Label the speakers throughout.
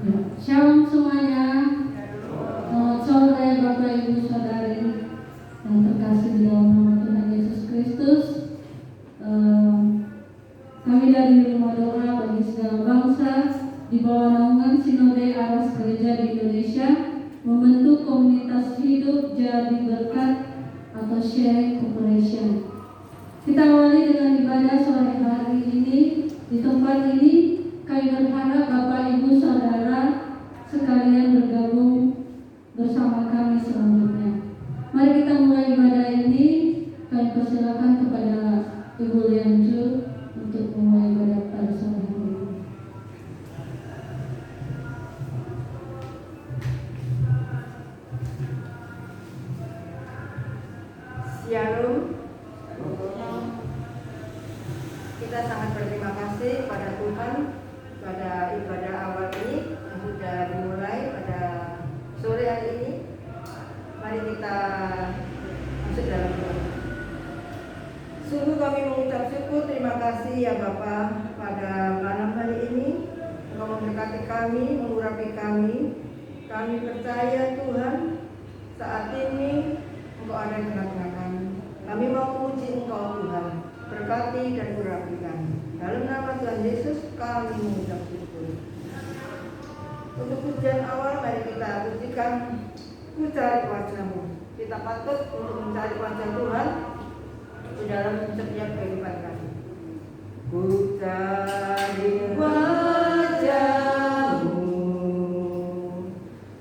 Speaker 1: Ya, shalom semuanya. Selamat sore Bapak Ibu Saudari yang terkasih di dalam nama Tuhan Yesus Kristus. Kami dari Rumah Doa bagi Segala Bangsa di bawah naungan Sinode Aras Gereja di Indonesia membentuk komunitas hidup jadi berkat atau sharing operation. Kita awali dengan ibadah sore hari ini di tempat ini. Kami berharap Bapak Ibu Saudara sekalian bergabung bersama kami selanjutnya. Mari kita mulai ibadah ini. Kami persilakan kepada Ibu Lianju untuk memulai ibadah pada sore hari ini.
Speaker 2: Shalom. Kita sangat berterima kasih pada Tuhan pada ibadah awal ini yang sudah dimulai pada sore hari ini. Mari kita masuk dalam doa. Sungguh kami mengucap syukur, terima kasih ya Bapa pada malam hari ini. Engkau memberkati kami, mengurapi kami. Kami percaya Tuhan saat ini Engkau ada di tengah-tengah kami. Kami mau memuji Engkau Tuhan. Berkati dan urapi kami. Dalam nama Tuhan Yesus kami mengucap syukur. Untuk pujian awal mari kita pujikan Ku Cari Wajah-Mu. Kita patut untuk mencari wajah Tuhan di dalam setiap kehidupan kami. Ku cari wajah-Mu,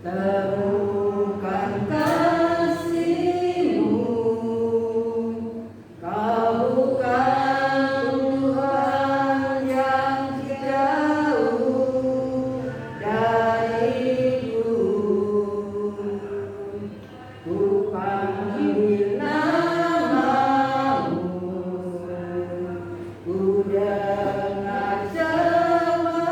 Speaker 2: temukan kasih-Mu. Kau bukan Tuhan yang jauh dariku. Ku panggil nama-Mu, ku dengar jemaatmu.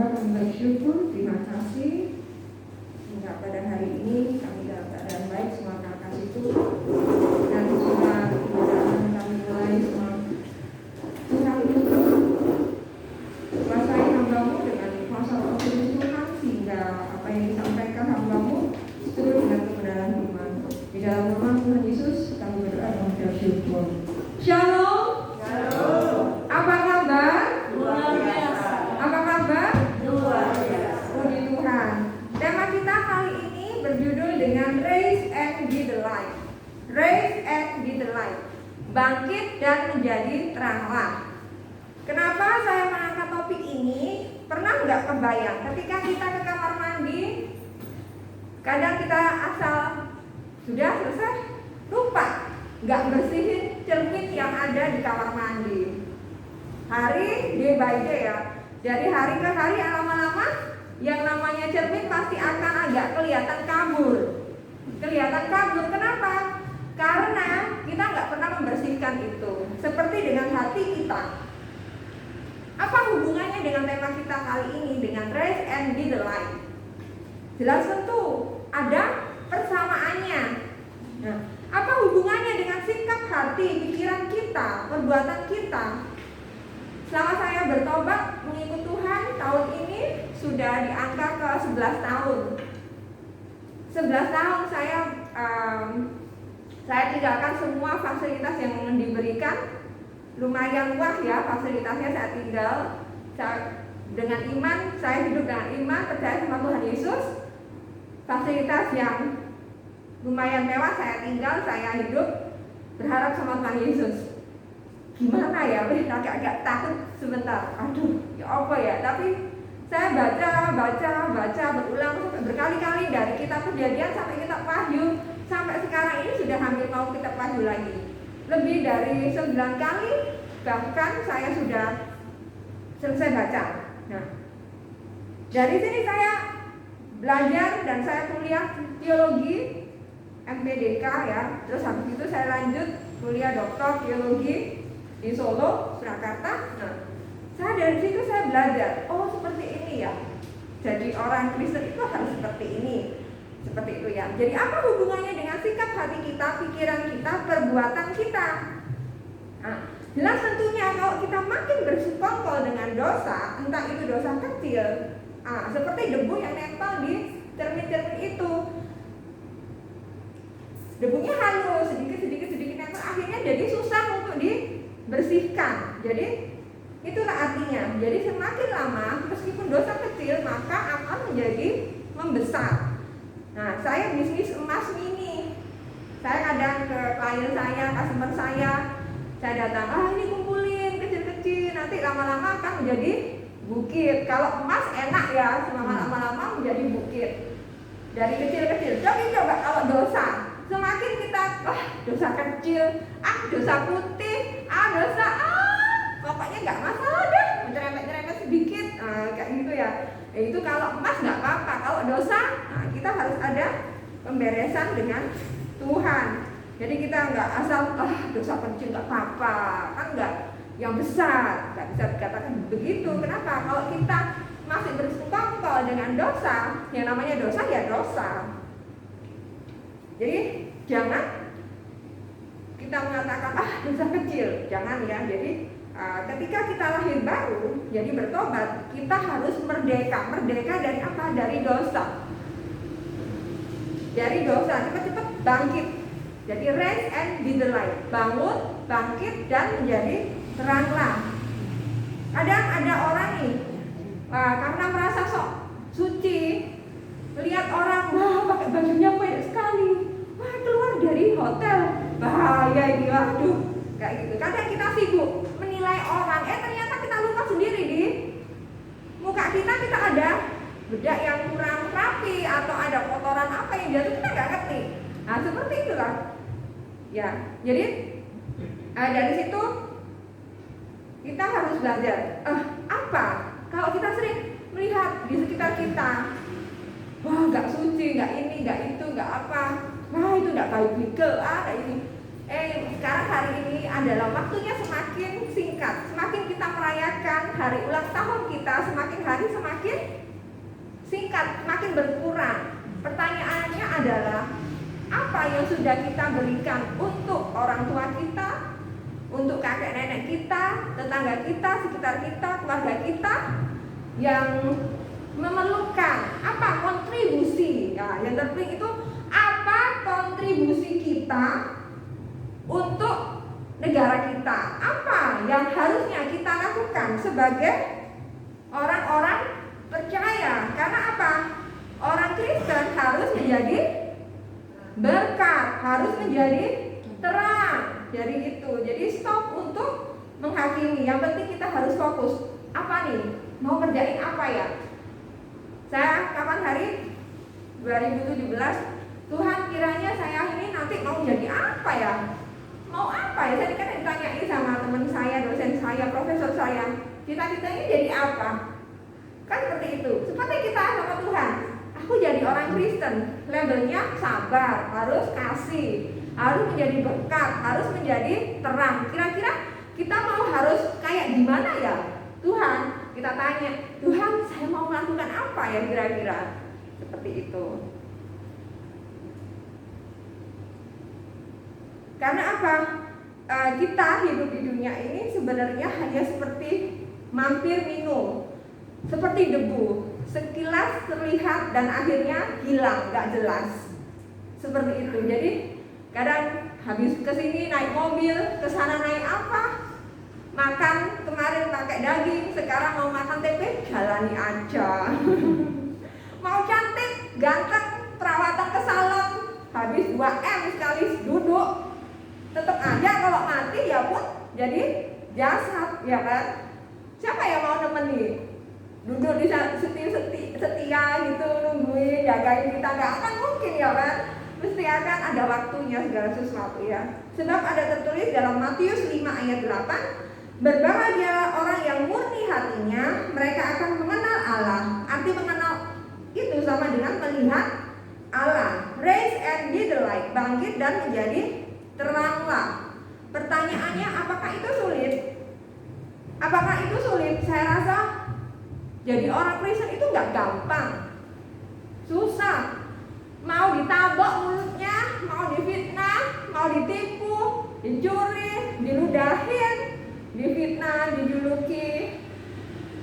Speaker 2: pertama kami bersyukur, terima kasih hingga pada hari ini kami dalam keadaan baik, semua karena kasih Tuhan. Dan sudah ibadah kami mulai semua Tuhan kuasai hamba-Mu dengan kuasa Roh Kudus Tuhan, sehingga apa yang disampaikan hamba-Mu seturut dengan kebenaran firman. Di dalam nama Tuhan Yesus kami berdoa dan bersyukur. Shalom.
Speaker 3: Shalom.
Speaker 2: Apa kabar?
Speaker 1: Luar biasa.
Speaker 2: Apa kabar?
Speaker 3: Luar biasa.
Speaker 2: Puji Tuhan. Tema kita kali ini berjudul dengan Rise and Be the Light. Rise and Be the Light. Bangkit dan menjadi teranglah. Kenapa saya mengangkat topik ini? Pernah nggak kebayang ketika kita ke kamar mandi, kadang kita asal sudah selesai lupa nggak bersihin cermin yang ada di kamar mandi. Day by day ya. Dari hari ke hari lama-lama yang namanya cermin pasti akan agak kelihatan kabur. Kelihatan kabur, kenapa? Karena kita nggak pernah membersihkan itu. Seperti dengan hati kita. Apa hubungannya dengan tema kita kali ini dengan Rise and Be the Light? Jelas tentu ada persamaannya. Nah, apa hubungannya dengan sikap hati, pikiran kita, perbuatan kita? Selama saya bertobat mengikut Tuhan tahun ini sudah di angka ke 11 tahun. 11 tahun saya tinggalkan semua fasilitas yang diberikan. Lumayan wah ya fasilitasnya saya tinggal. Dengan iman, saya hidup dengan iman, percaya sama Tuhan Yesus. Fasilitas yang lumayan mewah saya tinggal, saya hidup berharap sama Tuhan Yesus. Gimana ya, agak takut sebentar. Aduh, ya apa ya? Tapi saya baca berulang berkali-kali dari kitab Kejadian sampai kitab Wahyu, sampai sekarang ini sudah hampir mau kitab Wahyu lagi. Lebih dari 9 kali bahkan saya sudah selesai baca. Nah, dari sini saya belajar dan saya kuliah teologi MPDK ya. Terus habis itu saya lanjut kuliah doktor teologi di Solo, Surakarta. Nah, saya dari situ saya belajar, oh seperti ini ya. Jadi orang Kristen itu harus seperti ini. Seperti itu ya. Jadi apa hubungannya dengan sikap hati kita, pikiran kita, perbuatan kita? Nah, jelas tentunya kalau kita makin bersekongkol dengan dosa, entah itu dosa kecil, seperti debu yang nempel di cermin-cermin itu. Debunya halus, sedikit nempel, akhirnya jadi susah untuk dibersihkan. Jadi itulah artinya. Jadi semakin lama, meskipun dosa kecil, maka akan menjadi membesar. Nah, saya bisnis emas mini. Saya kadang ke klien saya, customer saya datang, ini kumpulin kecil-kecil, nanti lama-lama akan menjadi bukit. Kalau emas enak ya, lama-lama menjadi bukit. Dari kecil-kecil. Tapi coba kalau dosa, semakin kita dosa kecil, dosa putih, dosa pokoknya nggak masalah deh, nyerempet sedikit, kayak gitu ya. Itu kalau emas nggak apa-apa. Kalau dosa, kita harus ada pemberesan dengan Tuhan. Jadi kita nggak asal dosa kecil nggak apa-apa, kan nggak yang besar, nggak bisa dikatakan begitu. Kenapa? Kalau kita masih bersekongkol dengan dosa, yang namanya dosa ya dosa. Jadi jangan kita mengatakan dosa kecil, jangan ya. Jadi ketika kita lahir baru, jadi bertobat, kita harus merdeka dari apa? Dari dosa. Dari dosa, cepat-cepat bangkit. Jadi rise and be the light. Bangun, bangkit dan menjadi teranglah. Kadang ada orang nih, karena merasa sok suci, lihat orang, pakai bajunya pendek sekali, keluar dari hotel, bahaya ini, waduh, kayak gitu. Kadang kita sibuk menilai orang, ternyata kita lupa sendiri di muka kita ada bedak yang kurang rapi atau ada kotoran apa yang jatuh, kita nggak ngerti. Nah, seperti itulah. Ya, jadi dari situ kita harus belajar. Apa? Kalau kita sering melihat di sekitar kita, nggak suci, nggak ini, nggak itu, nggak apa, itu nggak bible, kayak ini. Sekarang hari ini adalah waktunya semakin singkat, semakin kita merayakan
Speaker 4: hari ulang tahun kita semakin hari semakin singkat, semakin berkurang. Pertanyaannya adalah, apa yang sudah kita berikan untuk orang tua kita, untuk kakek nenek kita, tetangga kita, sekitar kita, keluarga kita yang memerlukan? Apa kontribusi? Ya, yang terpenting itu apa kontribusi kita untuk negara kita? Apa yang harusnya kita lakukan sebagai orang-orang percaya? Karena apa? Orang Kristen harus menjadi berkat, harus menjadi terang. Jadi itu. Jadi stop untuk menghakimi. Yang penting kita harus fokus. Apa nih? Mau kerjain apa ya? Saya kapan hari 2017, Tuhan kiranya saya ini nanti mau jadi apa ya? Mau apa ya? Saya kan ditanyai sama teman saya, dosen saya, profesor saya, cita-citanya jadi apa? Kan seperti itu. Seperti kita sama Tuhan. Aku jadi orang Kristen, labelnya sabar, harus kasih, harus menjadi berkat, harus menjadi terang. Kira-kira kita mau harus kayak gimana ya? Tuhan, kita tanya, Tuhan saya mau melakukan apa ya kira-kira? Seperti itu. Karena apa? Kita hidup di dunia ini sebenarnya hanya seperti mampir minum, seperti debu, sekilas terlihat dan akhirnya hilang, gak jelas. Seperti itu. Jadi kadang habis kesini naik mobil, kesana naik apa, makan kemarin pakai daging, sekarang mau makan tempe, jalani aja. Mau cantik, ganteng, perawatan ke salon, habis 2M sekali duduk, tetap aja kalau mati ya pun jadi jasad, ya kan? Siapa yang mau nemeni? Duduk di setia gitu, nungguin, jagain kita, gak akan mungkin ya kan? Mesti akan ada waktunya segala sesuatu ya. Sebab ada tertulis dalam Matius 5 ayat 8, berbahagialah orang yang murni hatinya, mereka akan mengenal Allah. Arti mengenal itu sama dengan melihat Allah. Rise and be the light, bangkit dan menjadi teranglah. Pertanyaannya, apakah itu sulit? Apakah itu sulit? Saya rasa jadi orang Kristen itu gak gampang, susah. Mau ditabok mulutnya, mau difitnah, mau ditipu, dicuri, diludahin, difitnah, dijuluki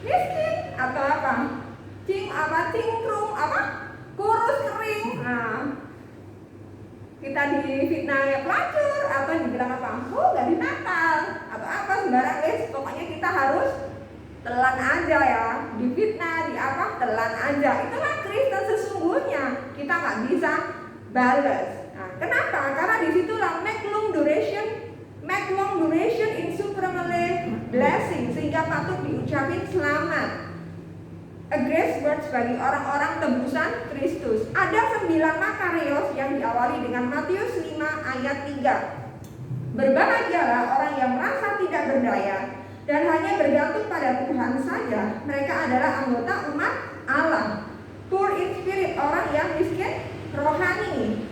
Speaker 4: miskin atau apa? Cingkrung, kurus kering. Nah, kita difitnah ya pelacur atau dibilang apa? Oh, gak di Natal atau apa sembarang guys. Pokoknya kita harus telan aja ya, difitnah, di apa, telan aja. Itulah Kristen sesungguhnya. Kita nggak bisa balas. Nah, kenapa? Karena disitulah make long duration in supremely blessing, sehingga patut diucapin selamat. A grace words bagi orang-orang tebusan Kristus. Ada 9 makarios yang diawali dengan Matius 5 ayat 3. Berbahagialah orang yang merasa tidak berdaya dan hanya bergantung pada Tuhan saja. Mereka adalah anggota umat Allah. Poor in spirit, orang yang miskin rohani.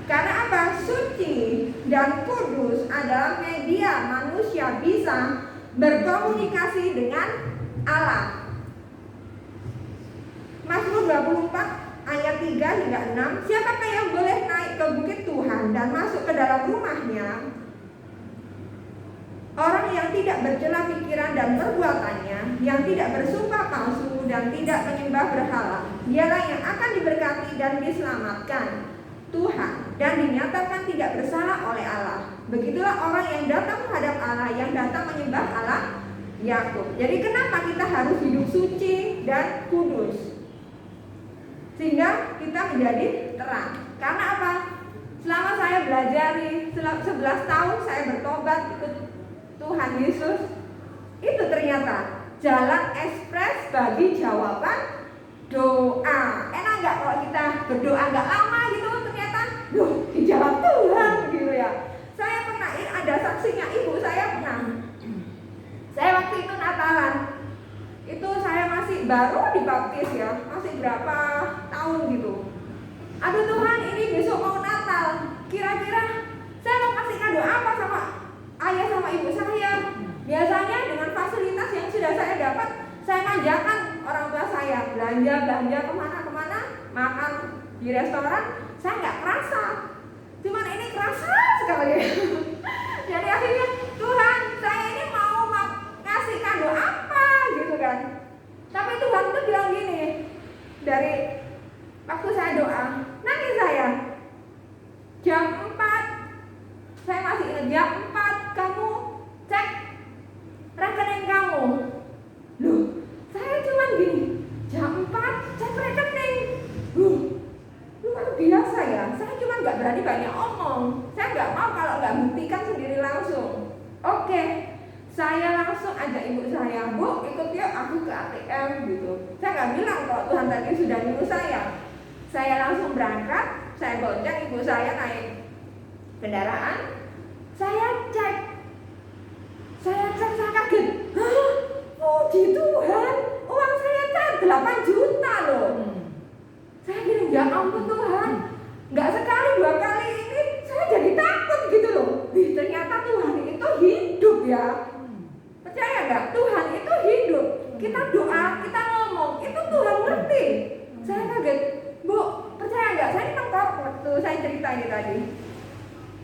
Speaker 4: Karena apa? Suci dan kudus adalah media manusia bisa berkomunikasi dengan Allah. Mazmur 24 ayat 3 hingga 6. Siapakah yang boleh naik ke bukit Tuhan dan masuk ke dalam rumahnya? Orang yang tidak bercela pikiran dan perbuatannya, yang tidak bersumpah palsu dan tidak menyembah berhala, dialah yang akan diberkati dan diselamatkan Tuhan dan dinyatakan tidak bersalah oleh Allah. Begitulah orang yang datang menghadap Allah, yang datang menyembah Allah Yakub. Jadi kenapa kita harus hidup suci dan kudus? Sehingga kita menjadi terang. Karena apa? Selama saya belajar 11 tahun saya bertobat ikut Tuhan Yesus, itu ternyata jalan ekspres bagi jawaban doa. Enak nggak kalau kita berdoa nggak lama gitu, ternyata dijawab Tuhan gitu ya. Saya pernah, ada saksinya ibu saya pernah. Saya waktu itu Natalan, itu saya masih baru dibaptis ya, masih berapa tahun gitu. Aduh Tuhan, ini besok mau Natal, kira-kira saya mau kasih kado apa sama ayah sama ibu saya? Biasanya dengan fasilitas yang sudah saya belanja kemana-kemana, makan di restoran, saya nggak kerasa. Cuman ini kerasa sekali. Jadi akhirnya Tuhan, saya ini mau ngasih kado apa gitu kan. Tapi Tuhan tuh bilang gini, dari waktu saya doa, nangis saya. Jam 4, saya masih ingat jam 4, kamu cek rekening kamu. Loh, saya cuman gini, jam 4 cek rekening. Luar biasa ya, saya cuma nggak berani banyak omong. Saya nggak mau kalau nggak buktikan sendiri langsung. Oke, saya langsung ajak ibu saya, Bu, ikut yuk aku ke ATM gitu. Saya nggak bilang kalau Tuhan tadi sudah nyuruh saya. Saya langsung berangkat, saya bonceng ibu saya naik kendaraan. Saya cek, saya kaget. Hah? Puji Tuhan, uang saya cair 8 juta loh. Saya bilang, ya ampun Tuhan, nggak sekali 2 kali ini saya jadi takut gitu loh. Ternyata Tuhan itu hidup ya. Percaya nggak? Tuhan itu hidup. Kita doa, kita ngomong, itu Tuhan ngerti. Saya kaget, Bu, percaya nggak? Saya ini mengkor waktu saya cerita ini tadi.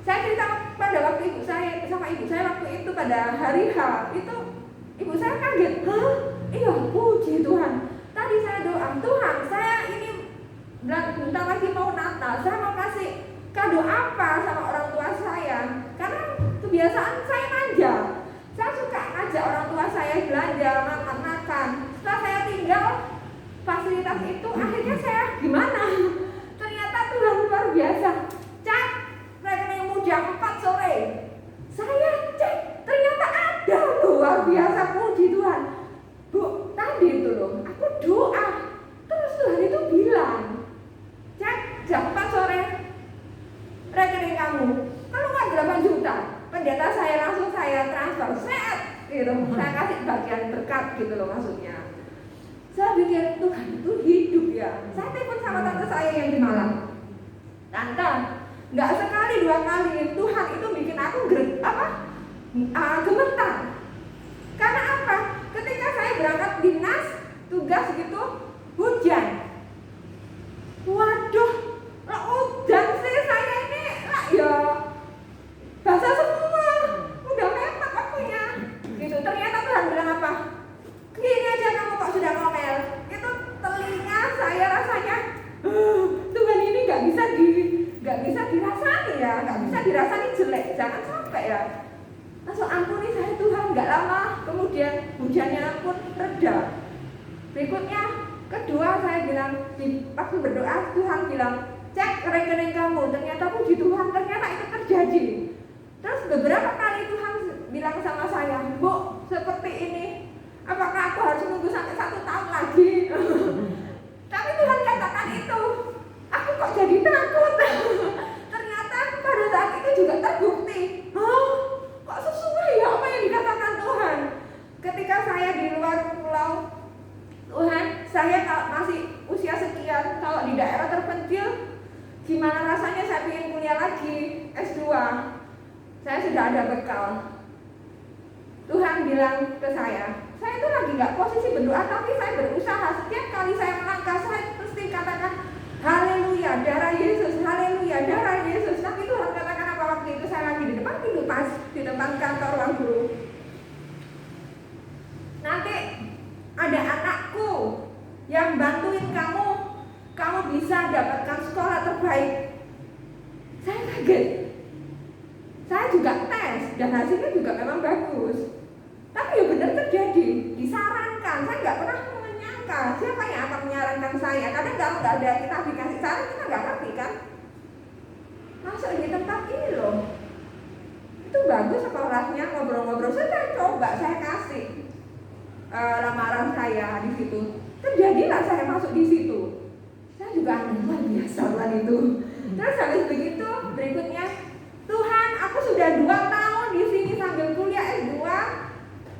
Speaker 4: Saya cerita pada waktu ibu saya sama ibu saya waktu itu pada hari H itu, ibu saya kaget. Hah? Iya, puji Tuhan. Tadi saya doa, Tuhan, saya ini bentar lagi mau Natal, saya mau kasih kado apa sama orang tua saya. Karena kebiasaan saya manja. Saya suka ngajak orang tua saya belanja, makan-makan. Setelah saya tinggal fasilitas itu, akhirnya saya gimana? Ternyata Tuhan luar biasa. Cek rekeningmu jam 4 sore. Saya cek, ternyata ada, luar biasa, puji Tuhan. Bu, tadi itu loh, aku doa. Terus Tuhan itu bilang, cek jam 4 sore rekening kamu keluar 8 juta. Pendeta saya langsung saya transfer set gitu. Saya kasih bagian berkat gitu loh maksudnya. Saya pikir Tuhan itu hidup ya. Saya telepon sama tante saya yang di Malang. Tante, nggak sekali 2 kali Tuhan itu bikin aku gemetar. Karena apa? Ketika saya berangkat dinas tugas gitu, hujan. Waduh, hujan sih saya ini ya basah semua, udah mepet waktunya gitu. Ternyata Tuhan bilang apa? Gini aja kamu kok sudah ngomel. Itu telinga saya rasanya Tuhan ini nggak bisa dirasani ya, nggak bisa dirasani jelek. Jangan sampai ya. Langsung ampuni saya Tuhan. Nggak lama kemudian hujannya pun reda. Berikutnya kedua saya bilang, waktu berdoa Tuhan bilang, cek rekening kamu. Ternyata puji Tuhan, ternyata itu terjadi. Terus beberapa kali Tuhan bilang sama saya, Bu, seperti ini, apakah aku harus menunggu sampai 1 tahun lagi? Tapi Tuhan katakan itu, aku kok jadi takut. Ternyata pada saat itu juga terbukti. Oh, kok sesuai ya apa yang dikatakan Tuhan. Ketika saya di luar pulau, Tuhan, saya kalau masih usia sekian, kalau di daerah terpencil, gimana rasanya saya ingin kuliah lagi, S2. Saya sudah ada bekal. Tuhan bilang ke saya itu lagi nggak posisi berdoa, tapi saya berusaha. Setiap kali saya melangkah, saya pasti katakan, haleluya, darah Yesus, haleluya, darah Yesus. Tapi Tuhan katakan apa waktu itu saya lagi di depan pintu pas, di depan kantor ruang guru. Nanti ada anakku yang bantuin kamu bisa dapatkan sekolah terbaik. Saya kaget. Saya juga tes dan hasilnya juga memang bagus. Tapi ya benar terjadi, disarankan. Saya nggak pernah menyangka siapa yang akan menyarankan saya. Kadang kalau nggak ada kita dikasih saran, kita nggak ngerti kan. Masuk di tempat ini loh, itu bagus sekolahnya, ngobrol-ngobrol. Saya coba, saya kasih lamaran saya di situ. Terjadilah saya masuk di situ. Saya juga luar biasa Tuhan itu. Terus habis begitu, berikutnya, Tuhan, aku sudah 2 tahun di sini sambil kuliah S2.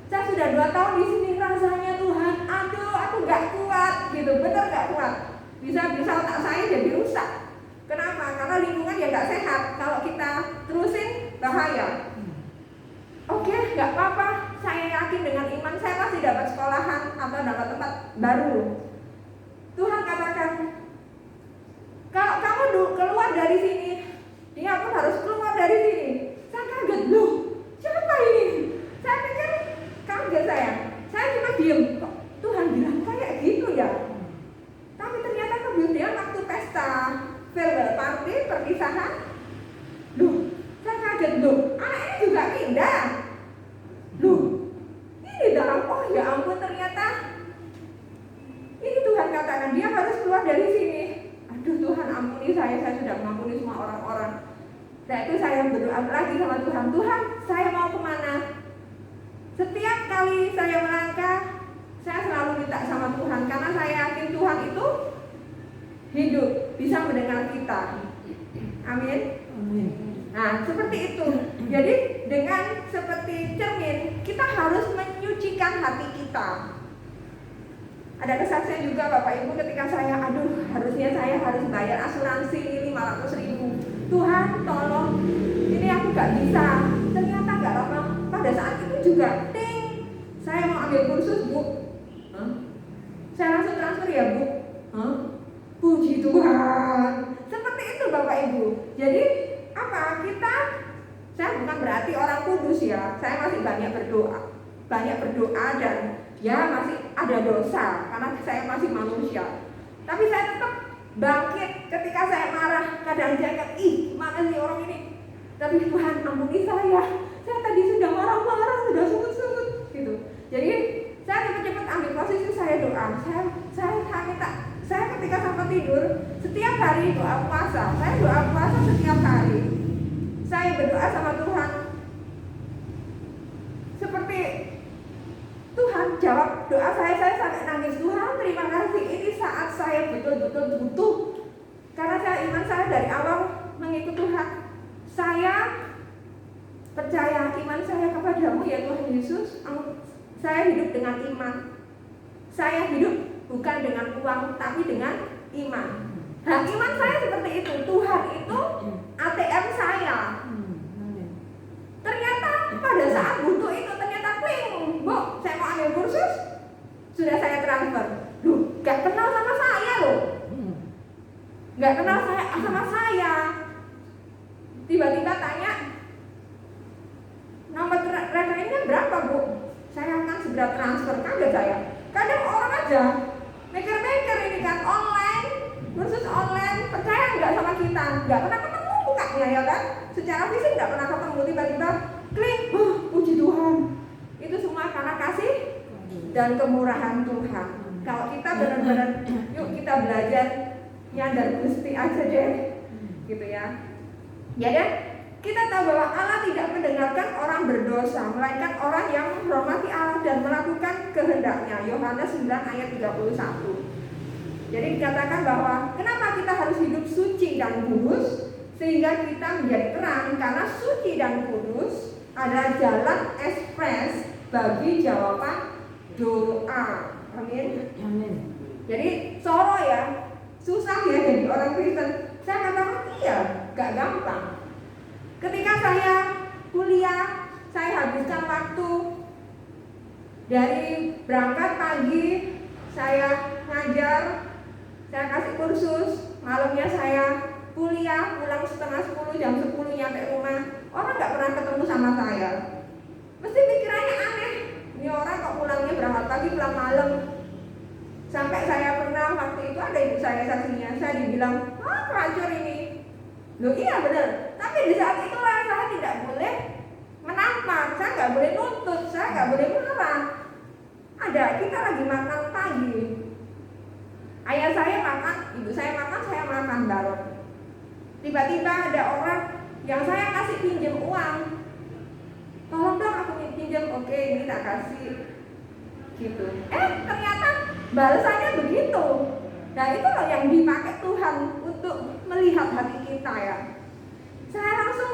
Speaker 4: Saya sudah 2 tahun di sini, rasanya Tuhan, aduh, aku nggak kuat, gitu, bener nggak kuat. Bisa otak saya jadi rusak. Kenapa? Karena lingkungan ya nggak sehat. Kalau kita terusin, bahaya. Oke, nggak apa-apa. Saya yakin dengan iman saya pasti dapat sekolahan atau dapat tempat baru. Tuhan katakan, kalau kamu keluar dari sini, dia pun harus keluar dari sini. Saya kaget, loh, siapa ini? Saya pikir kaget saya cuma diem, kok Tuhan bilang kayak gitu ya? Tapi ternyata kemudian waktu pesta farewell party, perpisahan, loh, saya kaget, loh, anak ini juga pindah. Loh, ini dalam, oh ya ampun, ternyata ini Tuhan katakan dia harus keluar dari sini. Aduh Tuhan, ampuni saya sudah mengampuni semua orang-orang. Dan itu saya berdoa lagi sama Tuhan, Tuhan, saya mau kemana? Setiap kali saya melangkah, saya selalu minta sama Tuhan, karena saya yakin Tuhan itu hidup, bisa mendengar kita. Amin. Nah, seperti itu. Jadi dengan seperti cermin, kita harus menyucikan hati kita. Ada kesaksian juga Bapak Ibu ketika saya, harusnya saya harus bayar asuransi 500.000. Tuhan tolong, ini aku gak bisa. Ternyata gak lama, pada saat itu juga, ting, saya mau ambil kursus Bu. Saya langsung transfer ya Bu. Puji Tuhan. Seperti itu Bapak Ibu. Jadi apa? Saya bukan berarti orang kudus ya. Saya masih banyak berdoa dan ya masih ada dosa karena saya masih manusia. Tapi saya tetap bangkit ketika saya marah. Kadang jengkel, mana sih orang ini? Tapi Tuhan ampuni saya. Saya tadi sudah marah-marah, sudah sungut-sungut gitu. Jadi saya cepat-cepat ambil posisi, saya doa. Saya minta. Saya ketika sampai tidur setiap hari doa puasa. Saya doa puasa setiap hari. Saya berdoa sama Tuhan. Seperti Tuhan jawab doa saya sampai nangis. Tuhan terima kasih, ini saat saya betul-betul butuh. Karena iman saya dari awal mengikut Tuhan. Saya percaya iman saya kepadamu ya Tuhan Yesus. Saya hidup dengan iman. Saya hidup bukan dengan uang tapi dengan iman. Nah, iman saya seperti itu. Tuhan itu ATM saya. Ternyata pada saat butuh itu ternyata kling, Bu, saya mau ambil kursus, sudah saya transfer. Loh, gak kenal sama saya loh. Gak kenal sama saya. Tiba-tiba tanya, nomor rekeningnya berapa Bu? Saya akan segera transfer. Kaget saya. Kadang orang aja mikir-mikir ini kan online, kursus online, percaya nggak sama kita? Nggak pernah ketemu bukanya ya kan? Secara fisik nggak pernah ketemu, tiba-tiba klik, puji Tuhan. Itu semua karena kasih dan kemurahan Tuhan. Kalau kita benar-benar, yuk kita belajar nyadar Gusti aja deh, gitu ya. Jadi kita tahu bahwa Allah tidak mendengarkan orang berdosa, melainkan orang yang menghormati Allah dan melakukan kehendaknya. Yohanes 9 ayat 31. Jadi dikatakan bahwa kenapa kita harus hidup suci dan kudus, sehingga kita menjadi terang, karena suci dan kudus adalah jalan ekspres bagi jawaban doa. Amin.
Speaker 3: Amin.
Speaker 4: Jadi soro ya, susah ya jadi orang Kristen. Saya katakan iya, gak gampang. Ketika saya kuliah, saya habiskan waktu dari berangkat pagi, saya ngajar, saya kasih kursus, malamnya saya kuliah, pulang setengah 10, jam 10 nyampe rumah. Orang gak pernah ketemu sama saya. Mesti pikirannya aneh, ini orang kok pulangnya berangkat pagi, pulang malam. Sampai saya pernah waktu itu ada ibu saya saksinya, saya dibilang, pelacur ini. Loh iya benar, tapi di saat itulah saya tidak boleh menampar, saya nggak boleh nuntut, saya nggak boleh marah. Ada, kita lagi makan pagi, ayah saya makan, ibu saya makan bareng. Tiba-tiba ada orang yang saya kasih pinjam uang, tolong dong aku pinjam, oke ini tak kasih, gitu. Ternyata balasannya begitu. Nah itu loh yang dipakai Tuhan untuk melihat hati kita ya. Saya langsung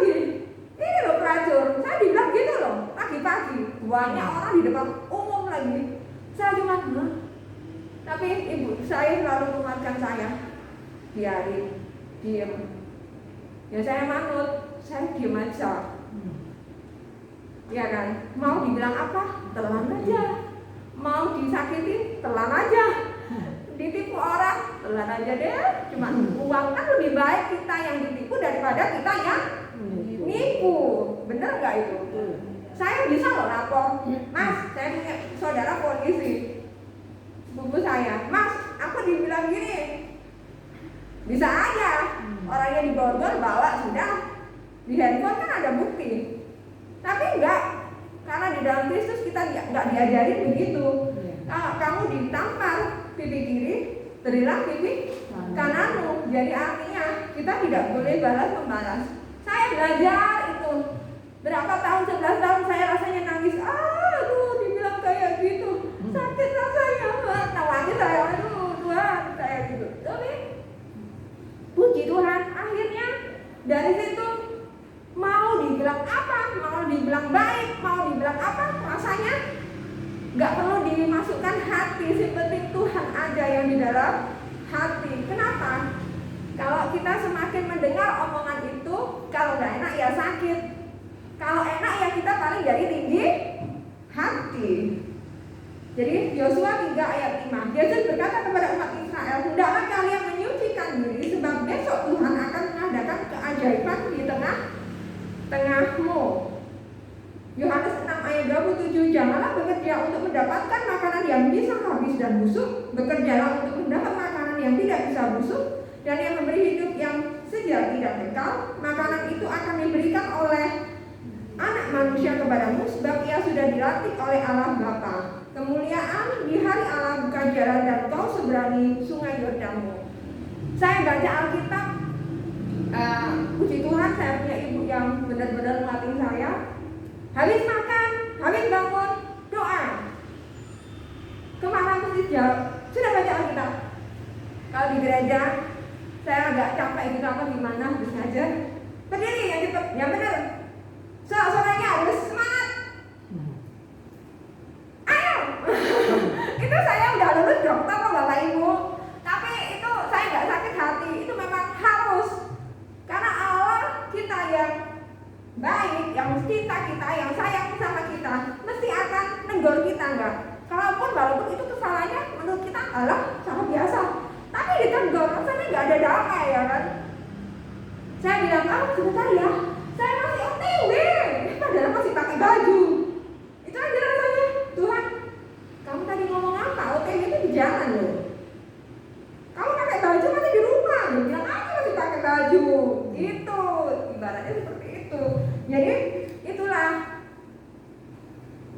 Speaker 4: gini, ini loh pelacur. Saya dibilang gitu loh, pagi-pagi banyak orang di depan umum lagi. Saya cuma tapi ibu saya selalu menguatkan saya, biarin, diem. Ya saya manut, saya diem aja. Ya kan, mau dibilang apa, telan aja. mau disakiti telan aja, ditipu orang telan aja deh, cuma uang. Kan lebih baik kita yang ditipu daripada kita yang nipu, bener nggak itu? Saya bisa loh lapor, Mas, saya punya saudara polisi, sepupu saya, Mas, aku dibilang gini, bisa aja orangnya diborgol bawa sudah, di handphone kan ada bukti, tapi enggak, karena di dalam Kristus kita nggak diajarin begitu. Kalau kamu ditampar pipi kiri, berilah pipi kananmu. Jadi artinya kita tidak boleh balas membalas. Saya belajar itu berapa tahun, 11 tahun saya rasanya nangis. Aduh, dibilang kayak gitu, sakit rasanya. Nangis saya, aduh Tuhan, kayak gitu. Tapi puji Tuhan, akhirnya dari situ mau dibilang apa, mau dibilang baik, mau dibilang apa, rasanya nggak perlu dimasukkan hati, yang penting Tuhan aja yang di dalam hati. Kenapa? Kalau kita semakin mendengar omongan itu, kalau nggak enak ya sakit, kalau enak ya kita paling jadi tinggi hati. Jadi Yosua 3 ayat 5, Yesus berkata kepada umat Israel, hendaklah kalian menyucikan diri, sebab besok Tuhan akan mengadakan keajaiban di tengahmu. Yohanes 6 ayat 27, janganlah bekerja untuk mendapatkan makanan yang bisa habis dan busuk, bekerjalah untuk mendapat makanan yang tidak bisa busuk dan yang memberi hidup yang sejati dan kekal. Makanan itu akan diberikan oleh Anak Manusia kepadamu, sebab ia sudah dilatih oleh Allah Bapa. Kemuliaan di hari Allah bukan jalan dan kau seberangi sungai Yordanmu. Saya baca Alkitab, puji Tuhan saya punya ibu yang benar-benar melatih saya. Habis makan, habis bangun, doa. Kemana pun dijawab, sudah baca Alkitab. Kalau di gereja, saya agak capek gitu apa gimana, habis ngajar. Berdiri yang cepet, yang benar. Suaranya harus semangat. Ayo. Itu saya udah lulus dokter kok Bapak Ibu. Tapi itu saya nggak sakit hati. Itu memang harus. Karena Allah kita yang baik, yang cinta kita, yang sayang sama kita, mesti akan negor kita enggak. Walaupun itu kesalahannya menurut kita Allah sangat biasa. Tapi ditegur, rasanya nggak ada damai ya kan. Saya bilang, sebentar ya, saya masih OTW, padahal masih pakai baju. Itu aja rasanya, Tuhan, kamu tadi ngomong apa? OTW itu di jalan loh. Kamu pakai baju masih di rumah, loh. Bilang aja masih pakai baju. Gitu, ibaratnya seperti itu. Jadi itulah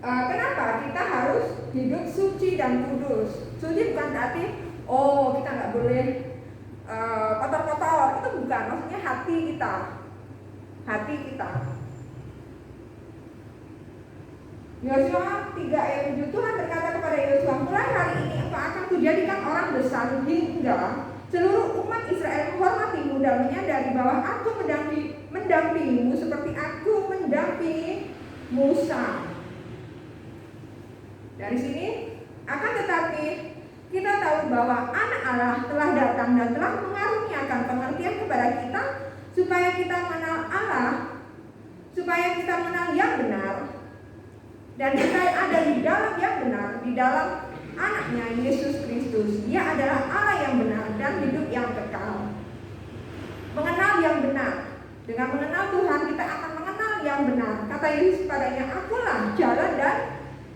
Speaker 4: kenapa kita harus hidup suci dan kudus. Suci bukan berarti kita nggak boleh kotor-kotor, itu bukan. Maksudnya hati kita. Yosua 3 ayat 7, Tuhan berkata kepada Yosua, mulai hari ini engkau akan kujadikan orang besar hingga seluruh umat Israel menghormatimu dan menyadari bahwa aku mendampingimu seperti aku mendampingi Musa. Dari sini akan tetapi kita tahu bahwa anak Allah telah datang dan telah mengaruniakan pengertian kepada kita supaya kita mengenal Allah, supaya kita mengenal yang benar, dan kita ada di dalam yang benar, di dalam anaknya Yesus Kristus. Dia adalah Allah yang benar dan hidup yang kekal. Mengenal yang benar, dengan mengenal Tuhan kita akan mengenal yang benar. Kata Yesus padanya, akulah jalan dan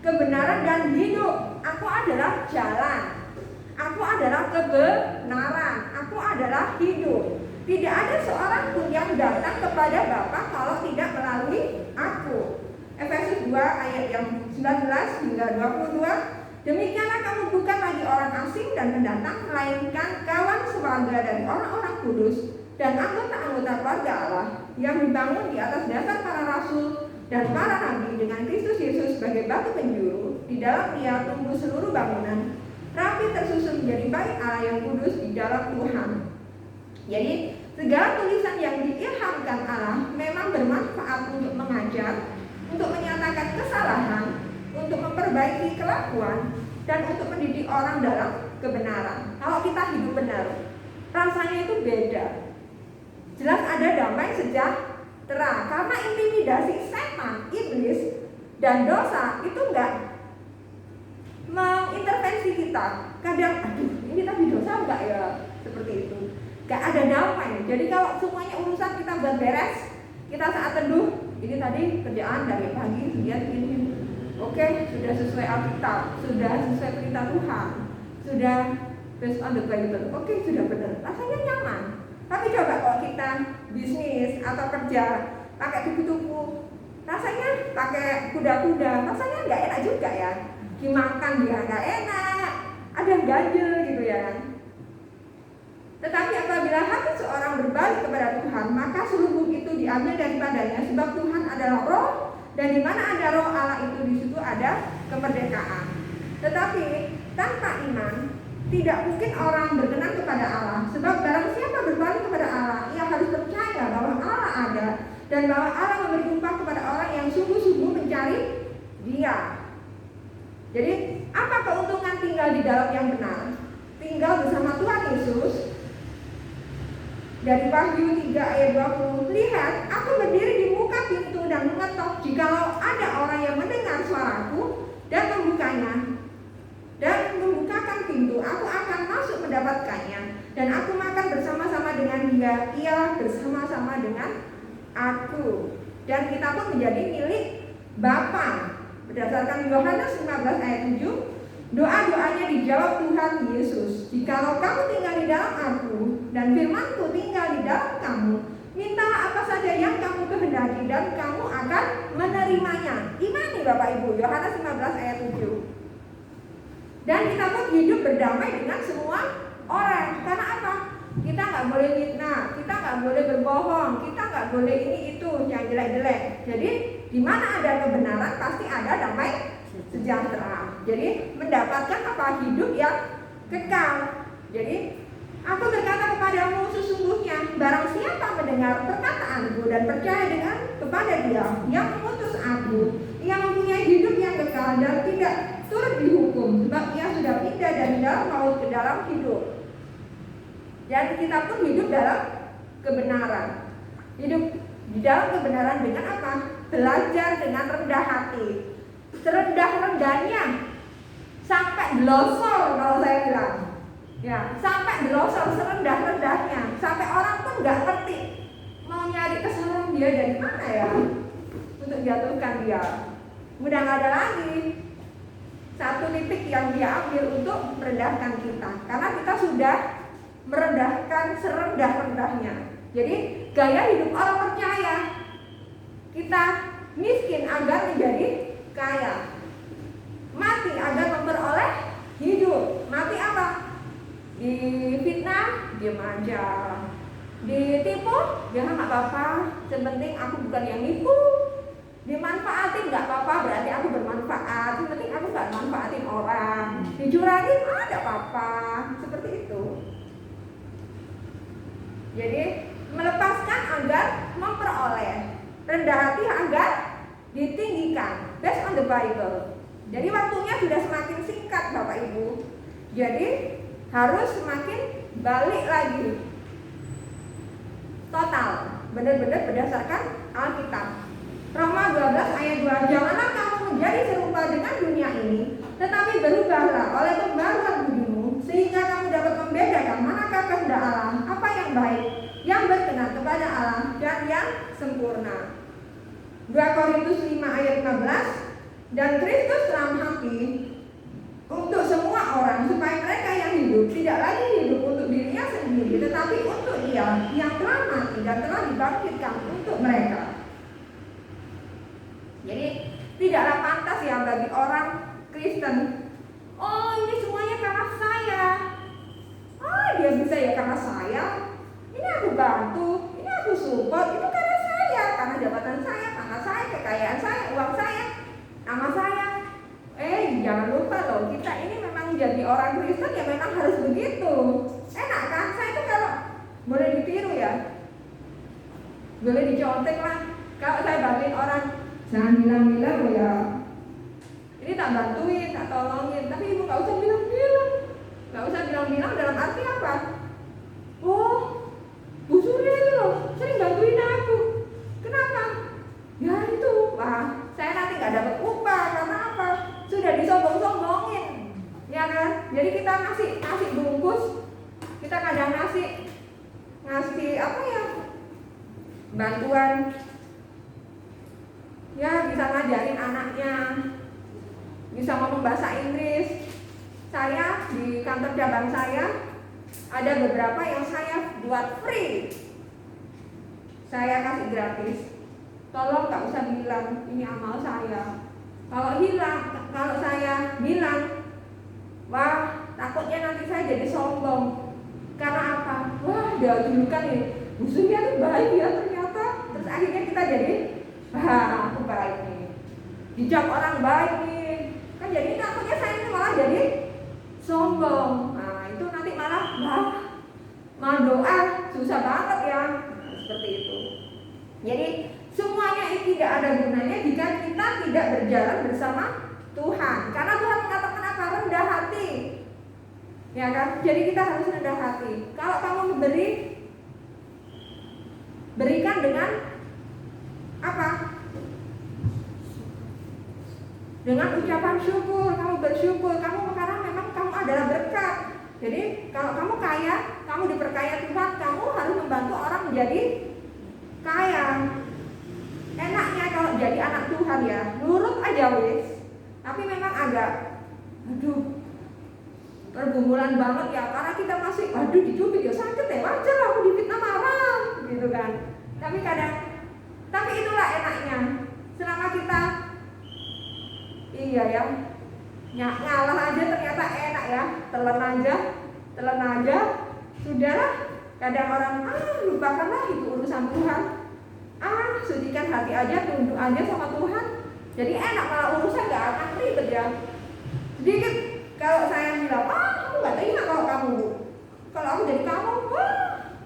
Speaker 4: kebenaran dan hidup. Aku adalah jalan, aku adalah kebenaran, aku adalah hidup. Tidak ada seorang pun yang datang kepada Bapa kalau tidak melalui aku. Efesus 2 ayat yang 19 hingga 22. Demikianlah kamu bukan lagi orang asing dan pendatang, melainkan kawan sewarga dari orang-orang kudus dan anggota-anggota keluarga Allah yang dibangun di atas dasar para rasul dan para nabi dengan Kristus Yesus sebagai batu penjuru. Di dalam Dia tumbuh seluruh bangunan rapi tersusun menjadi bait Allah yang kudus di dalam Tuhan. Jadi segala tulisan yang diilhamkan Allah memang bermanfaat untuk mengajar, untuk menyatakan kesalahan, untuk memperbaiki kelakuan, dan untuk mendidik orang dalam kebenaran. Kalau kita hidup benar, rasanya itu beda. Jelas ada damai sejahtera, karena intimidasi setan, iblis, dan dosa itu enggak mengintervensi kita. Kadang, aduh ini tadi dosa enggak ya? Seperti itu. Gak ada damai. Jadi kalau semuanya urusan kita buat beres, kita saat teduh, ini tadi kerjaan dari pagi, kemudian ini. Oke, sudah sesuai Alkitab, sudah sesuai perintah Tuhan, sudah based on the Bible. Oke, sudah benar. Rasanya nyaman. Tapi coba kalau kita bisnis atau kerja pakai tuku-tuku, rasanya pakai kuda-kuda, rasanya nggak enak juga ya. Dimakan dia nggak enak, ada ganjel gitu ya. Tetapi apabila hati seorang berbalik kepada Tuhan, maka seluruh itu diambil daripadanya, sebab Tuhan adalah roh, dan di mana ada roh Allah itu, di situ ada kemerdekaan. Tetapi tanpa iman tidak mungkin orang berkenan kepada Allah, sebab barang siapa berbalik kepada Allah, ia harus percaya bahwa Allah ada, dan bahwa Allah memberi upah kepada orang yang sungguh-sungguh mencari Dia. Jadi apa keuntungan tinggal di dalam yang benar? Tinggal bersama Tuhan Yesus. Dari Wahyu 3 ayat 20, lihat, aku berdiri di muka pintu dan mengetok. Jikalau ada orang yang mendengar suaraku dan membukanya, dan membukakan pintu, aku akan masuk mendapatkannya, dan aku makan bersama-sama dengan dia, ia bersama-sama dengan aku, dan kita pun menjadi milik Bapa. Berdasarkan Yohanes 15 ayat 7, doa-doanya dijawab Tuhan Yesus. Jikalau kamu tinggal di dalam aku dan firman-Ku tinggal di dalam kamu, mintalah apa saja yang kamu kehendaki dan kamu akan menerimanya. Imani Bapak Ibu, Yohanes 15 ayat 7. Dan kita pun hidup berdamai dengan semua orang. Karena apa? Kita nggak boleh fitnah, kita nggak boleh berbohong, kita nggak boleh ini itu yang jelek-jelek. Jadi di mana ada kebenaran pasti ada damai sejahtera. Jadi mendapatkan apa? Hidup yang kekal. Jadi aku berkata kepadamu, sesungguhnya barang siapa mendengar perkataanku dan percaya dengan kepada Dia yang mengutus aku, ia mempunyai hidup yang kekal dan tidak turut dihukum, sebab ia sudah pindah dari dalam maut ke dalam hidup. Dan kita pun hidup dalam kebenaran. Hidup di dalam kebenaran dengan apa? Belajar dengan rendah hati. Serendah-rendahnya sampai delosor kalau saya bilang. Ya, sampai delosor serendah-rendahnya, sampai orang pun nggak ngerti mau nyari kesalahan dia dari mana ya untuk jatuhkan dia. Udah nggak ada lagi satu titik yang dia ambil untuk merendahkan kita, karena kita sudah merendahkan serendah-rendahnya. Jadi gaya hidup orang percaya, kita miskin agar menjadi kaya, mati agar memperoleh hidup. Mati apa? Difitnah, diam aja. Ditipu, jangan nggak apa-apa, yang penting aku bukan yang nipu. Dimanfaatin nggak apa-apa, berarti aku bermanfaat, yang penting aku nggak manfaatin orang. Dicurangin, ada apa-apa, seperti itu. Jadi melepaskan agar memperoleh, rendah hati agar ditinggikan, based on the Bible. Jadi waktunya sudah semakin singkat Bapak Ibu. Jadi harus semakin balik lagi, total, benar-benar berdasarkan Alkitab. Roma 12 ayat 2, janganlah kamu menjadi serupa dengan dunia ini, tetapi berubahlah oleh pembaruan budimu, sehingga kamu dapat membedakan manakah kehendak Allah, apa yang baik, yang berkenan kepada Allah, dan yang sempurna. 2 Korintus 5 ayat 15, dan Kristus dalam hati untuk semua orang, supaya mereka yang hidup tidak lagi hidup untuk dirinya sendiri, tetapi untuk Dia yang telah mati dan telah dibangkitkan untuk mereka. Jadi tidaklah pantas ya bagi orang Kristen, oh ini semuanya karena saya, oh dia bisa ya karena saya, ini aku bantu, ini aku support, itu karena saya, karena jabatan saya, karena saya, kekayaan saya, uang saya, nama saya. Jangan lupa loh, kita ini memang jadi orang Kristen ya memang harus begitu. Enak kan? Saya itu kalau boleh ditiru ya, boleh dicontek lah. Kalau saya bantuin orang, jangan bilang-bilang loh ya, ini tak bantuin, tak tolongin. Tapi ibu gak usah bilang-bilang. Gak usah bilang-bilang dalam arti apa? Oh, Bu Surya itu loh sering bantuin aku. Kenapa? Ya itu, wah saya nanti gak dapat upah. Karena apa? Sudah disombong-sombongin. Ya kan? Jadi kita ngasih bungkus, kita kadang ngasih apa ya, bantuan, ya bisa ngajarin anaknya, bisa ngomong bahasa Inggris. Saya di kantor cabang saya ada beberapa yang saya buat free, saya kasih gratis. Tolong nggak usah bilang ini amal saya. Kalau saya bilang, wah takutnya nanti saya jadi sombong. Karena apa? Wah dia julukan nih, musuhnya tuh baik ya ternyata. Terus akhirnya kita jadi, aku baik nih, dicap orang baik nih. Kan jadi takutnya saya ini malah jadi sombong. Nah itu nanti malah mau doa susah banget ya. Nah, seperti itu. Jadi semuanya ini tidak ada gunanya jika kita tidak berjalan bersama Tuhan. Karena Tuhan mengatakan apa? Rendah hati. Ya kan? Jadi kita harus rendah hati. Kalau kamu memberi, berikan dengan apa? Dengan ucapan syukur. Kamu bersyukur. Karena memang kamu adalah berkat. Jadi kalau kamu kaya, kamu diperkaya Tuhan, kamu harus membantu orang menjadi kaya. Enaknya kalau jadi anak Tuhan ya, nurut aja wis. Tapi memang agak, pergumulan banget ya, karena kita masih, dicubit ya sakit ya, wajar lah aku difitnah marah, gitu kan. Tapi itulah enaknya. Selama kita, iya ya, ngalah aja ternyata enak ya, telan aja, sudahlah. Kadang orang, lupakanlah itu urusan Tuhan. Sucikan hati aja, tunduk aja sama Tuhan. Jadi enak, malah urusan gak akan ribet ya. Sedikit kalau saya bilang, aku gak terima kalau aku jadi kamu,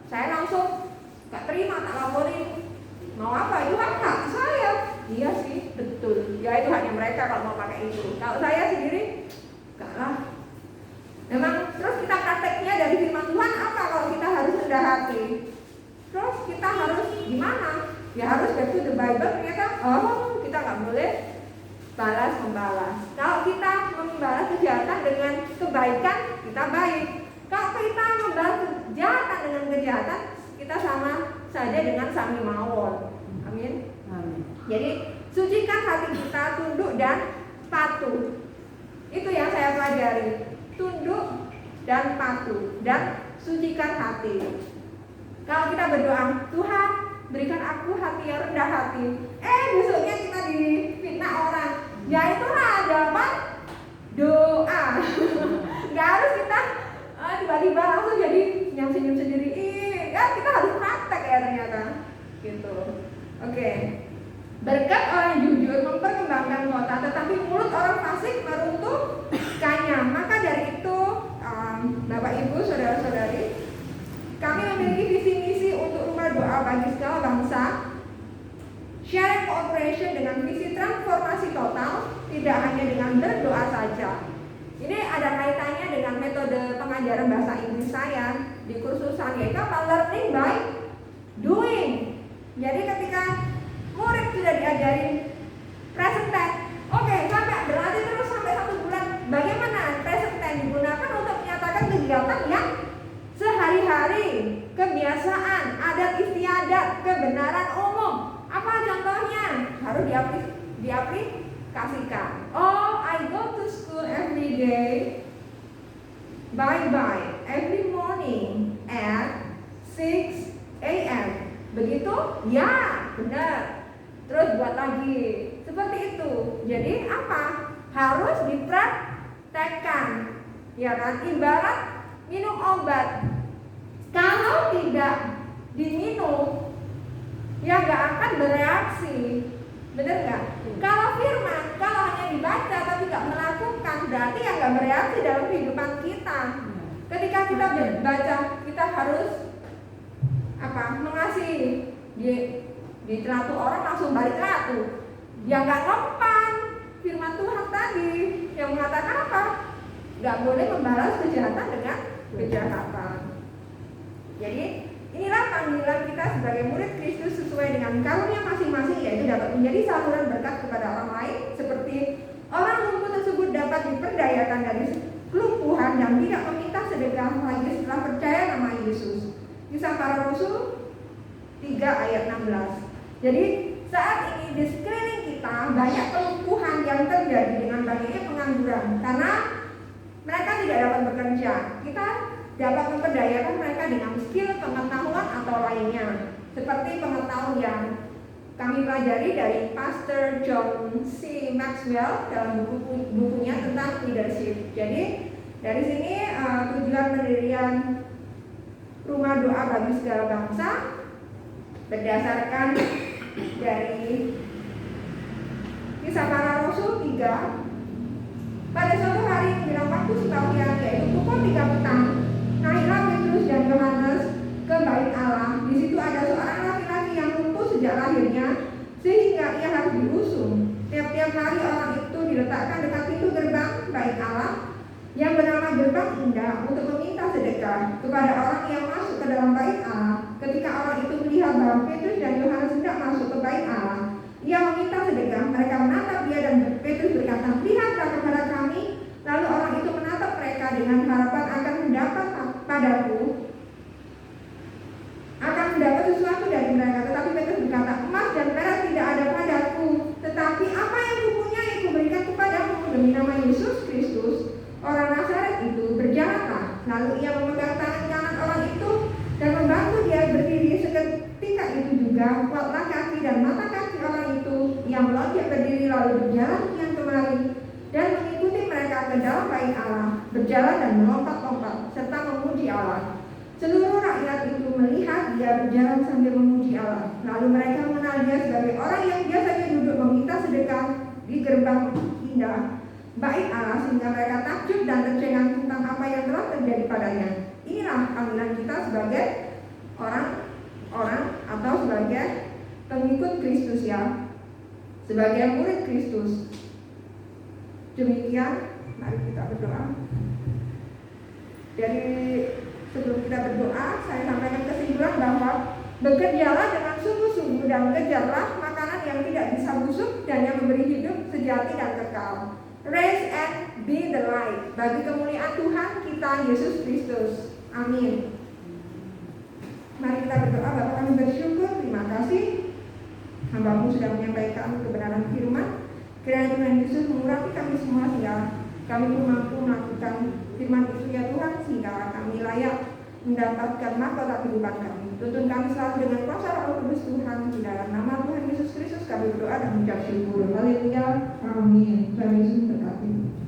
Speaker 4: saya langsung gak terima, tak laporin. Mau apa? Itu hak saya. Iya sih, betul. Ya itu hanya mereka kalau mau pakai itu. Kalau saya sendiri, gak lah. Memang terus kita prakteknya dari firman Tuhan apa kalau kita harus rendah hati? Terus kita harus gimana? Ya harus back to the Bible. Ternyata kita nggak boleh membalas. Kalau kita membalas kejahatan dengan kebaikan, kita baik. Kalau kita membalas kejahatan dengan kejahatan, kita sama saja dengan sami mawon. Amin. Jadi sucikan hati kita, tunduk dan patuh. Itu yang saya pelajari. Tunduk dan patuh dan sucikan hati. Kalau kita berdoa, Tuhan berikan aku hati yang rendah hati. Besoknya kita difitnah orang. Ya itulah jawaban doa. Gak harus kita tiba-tiba langsung jadi senyum sendiri. Kita harus praktek ya ternyata. Gitu. Oke. Berkat orang jujur memperkembangkan kota, tetapi mulut orang fasik meruntuhkannya. Maka dari itu, Bapak Ibu, saudara-saudari, kami memiliki visi misi untuk rumah doa bagi segala bangsa, sharing cooperation dengan visi transformasi total, tidak hanya dengan berdoa saja. Ini ada kaitannya dengan metode pengajaran bahasa Inggris saya di kursus yaitu learning by doing. Jadi ketika murid sudah diajarin present tense, sampai berlatih terus sampai 1 bulan, bagaimana present tense digunakan untuk menyatakan kegiatan yang sehari-hari, kebiasaan, adat istiadat, kebenaran umum. Apa contohnya? Harus diaplikasikan. I go to school every day. Bye every morning at 6 a.m. Begitu? Ya, benar. Terus buat lagi. Seperti itu. Jadi apa? Harus dipraktekkan. Ya kan? Ibarat minum obat. Kalau tidak diminum, ya gak akan bereaksi. Bener gak? Kalau firman, kalau hanya dibaca tapi gak melakukan, berarti ya gak bereaksi dalam kehidupan kita. Ketika kita baca, kita harus mengasihi. Di teratu orang langsung balik teratu. Ya gak ngompan firman Tuhan tadi yang mengatakan apa? Gak boleh membalas kejahatan dengan kejahatan. Jadi inilah panggilan kita sebagai murid Kristus sesuai dengan karunia masing-masing, yaitu dapat menjadi saluran berkat kepada orang lain, seperti orang lumpuh tersebut dapat diperdayakan dari kelumpuhan dan tidak meminta sedekah lagi setelah percaya nama Yesus. Kisah Para Rasul 3 ayat 16. Jadi saat ini di sekeliling kita banyak kelumpuhan yang terjadi dengan banyaknya pengangguran karena mereka tidak dapat bekerja. Kita dapat memberdayakan mereka dengan skill, pengetahuan atau lainnya, seperti pengetahuan yang kami pelajari dari Pastor John C. Maxwell dalam bukunya tentang leadership. Jadi dari sini tujuan pendirian Rumah Doa bagi Segala Bangsa berdasarkan dari Kisah Para Rasul 3. Pada suatu hari menjelang waktu sembahyang, yaitu pukul 3 petang, naiklah Petrus dan Yohanes ke bait Allah. Di situ ada seorang laki-laki yang lumpuh sejak lahirnya, sehingga ia harus diusung. Tiap-tiap hari orang itu diletakkan dekat pintu gerbang bait Allah yang bernama Gerbang Indah untuk meminta sedekah kepada orang yang masuk ke dalam bait Allah. Ketika orang itu melihat bahwa Petrus dan Yohanes hendak masuk ke bait Allah, ia meminta sedekah. Mereka menatap dia dan Petrus berkata, "Lihatlah kepada kami." Lalu orang itu menatap mereka dengan harapan akan mendapat sesuatu dari mereka. Tetapi Petrus berkata, "Emas dan perak tidak ada padaku, tetapi apa yang kupunyai kuberikan kepadamu demi nama Yesus Kristus, orang Nazaret itu, berjalanlah." Lalu ia memegang tangan kanan orang itu dan membantu dia berdiri. Seketika itu juga kuatlah kaki dan mata kaki orang itu. Ia melonjak berdiri lalu berjalan kian kemari dan mengikuti mereka ke dalam bait Allah, berjalan dan melompat-lompat serta memuji Allah. Seluruh rakyat itu melihat dia berjalan sambil memuji Allah. Lalu mereka mengenal dia sebagai orang yang biasanya duduk meminta sedekah di gerbang indah bait Allah, sehingga mereka takjub dan tercengang tentang apa yang telah terjadi padanya. Inilah panggilan kita sebagai orang-orang atau sebagai pengikut Kristus, ya, sebagai murid Kristus. Demikian, mari kita berdoa. Dari sebelum kita berdoa, saya sampaikan kesimpulan bahwa bekerjalah dengan sungguh-sungguh dan kejarlah makanan yang tidak bisa busuk dan yang memberi hidup sejati dan kekal. Raise and be the light bagi kemuliaan Tuhan kita Yesus Kristus. Amin. Mari kita berdoa. Bapa kami bersyukur, terima kasih hamba-Mu sudah menyampaikan kebenaran firman. Kiranya Tuhan Yesus mengurapi kami semua sehingga kami pun mampu melakukan firman itu, ya Tuhan, sehingga kami layak mendapatkan mahkota kehidupan kami. Tuntun kami selalu dengan kuasa Roh Kudus Tuhan. Di dalam nama Tuhan Yesus Kristus kami berdoa dan mengucap syukur. Haleluya. Amin. Tuhan Yesus berkati.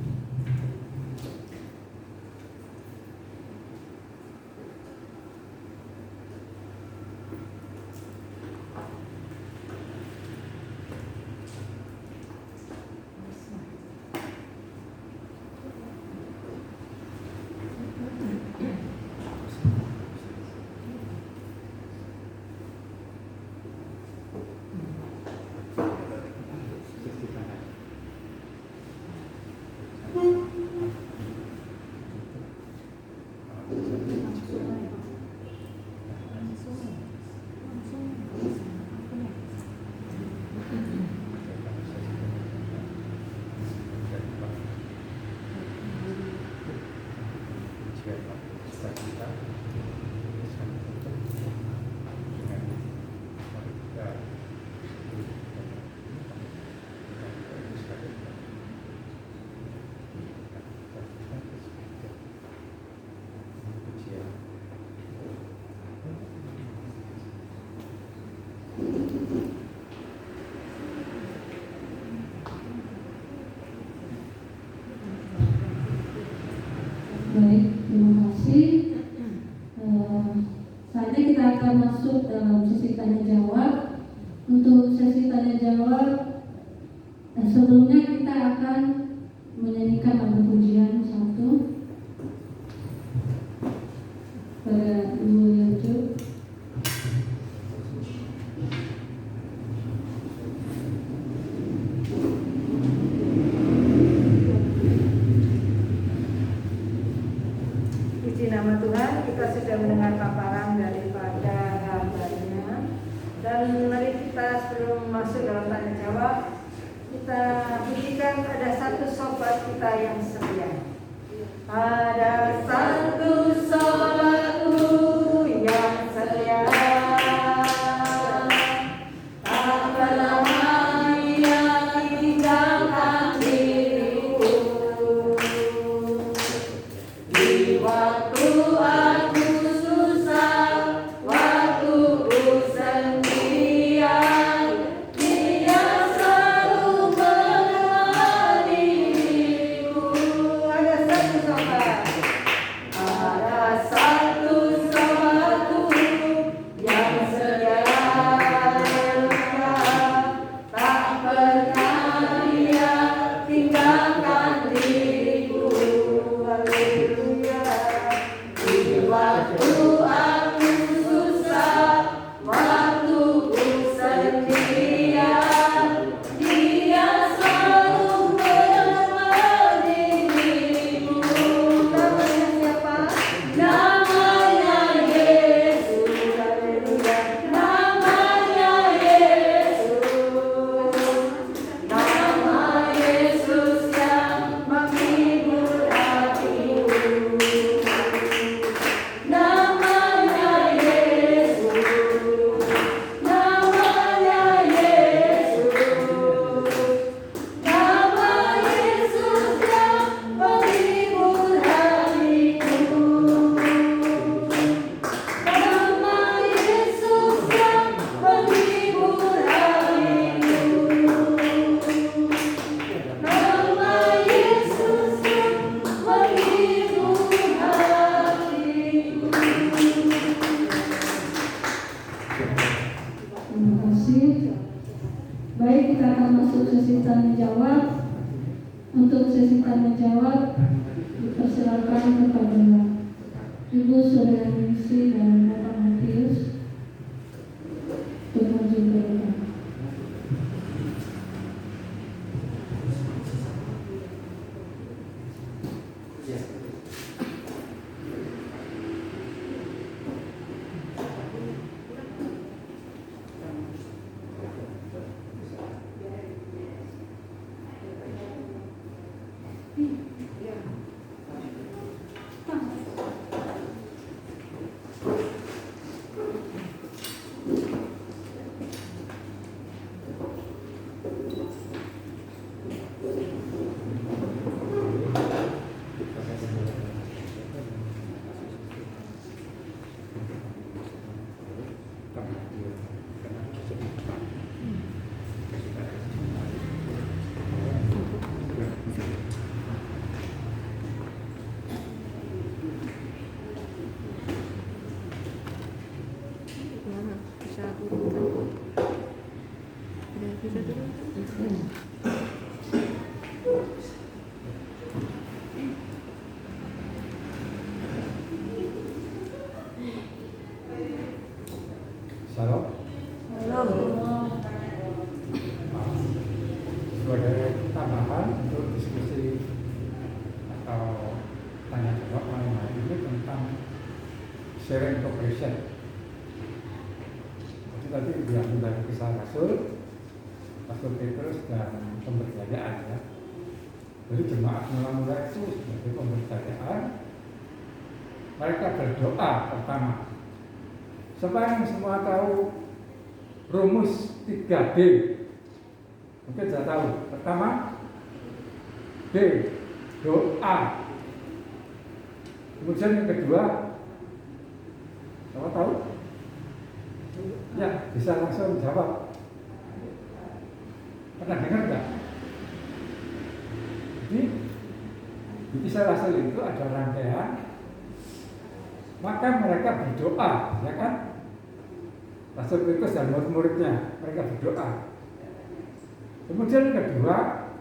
Speaker 1: Baik, terima kasih. Saatnya kita akan masuk dalam sesi tanya jawab. Untuk sesi tanya jawab, sebelumnya kita akan menyanyikan lagu pujian satu pada Ibu Yojo.
Speaker 2: Puji nama Tuhan, kita sudah mendengar paparan daripada hambanya. Dan mari kita sebelum masuk dalam tanya jawab, kita pujikan ada satu sobat kita yang setia.
Speaker 3: Ada satu sholatku yang setia, tak pernah Dia tinggalkan diriku. Di waktu aku susah, waktu ku sendirian, Dia selalu menemaniku.
Speaker 2: Ada satu sahabat.
Speaker 3: Ada satu sahabatku yang setia, tak pernah Dia tinggalkan diriku. Haleluya. Di waktu aku susah, waktu ku sendirian, Dia selalu menemani diriku.
Speaker 2: Namanya siapa?
Speaker 3: Namanya Yesus, haleluya. Namanya Yesus, nama Yesus yang menghibur hatiku. Namanya Yesus, namanya Yesus, nama Yesus yang menghibur hatiku. Nama Yesus yang menghibur hatiku. Nama Yesus yang menghibur hatiku.
Speaker 1: Terima kasih. Baik, kita akan masuk sesi tanya jawab. Untuk sesi tanya jawab, dipersilakan kepada Ibu Suryaningsi dan Bapak Matius untuk maju ke depan.
Speaker 5: Shalom. Sebagai tambahan untuk diskusi atau tanya jawab malam hari ini tentang sharing cooperation. Jadi tadi yang dari kisah Rasul Petrus dan pemberdayaan ya. Jadi jemaat mula-mula itu sebagai pemberdayaan, mereka berdoa pertama. Sepanjang semua tahu rumus 3D. Mungkin sudah tahu. Pertama, D, doa. Kemudian yang kedua, siapa tahu? Ya, bisa langsung jawab. Pernah dengar nggak? Jadi, di kisah Rasul itu ada rangkaian, maka mereka berdoa, ya kan? Rasul Petrus dan murid-muridnya, mereka berdoa. Kemudian yang kedua,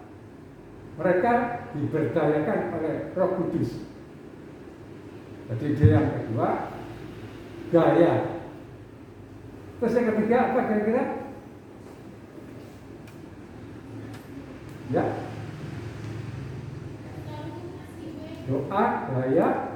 Speaker 5: mereka diberdayakan oleh Roh Kudus. Jadi dia yang kedua, gaya. Terus yang ketiga apa kira-kira? Ya, doa, gaya,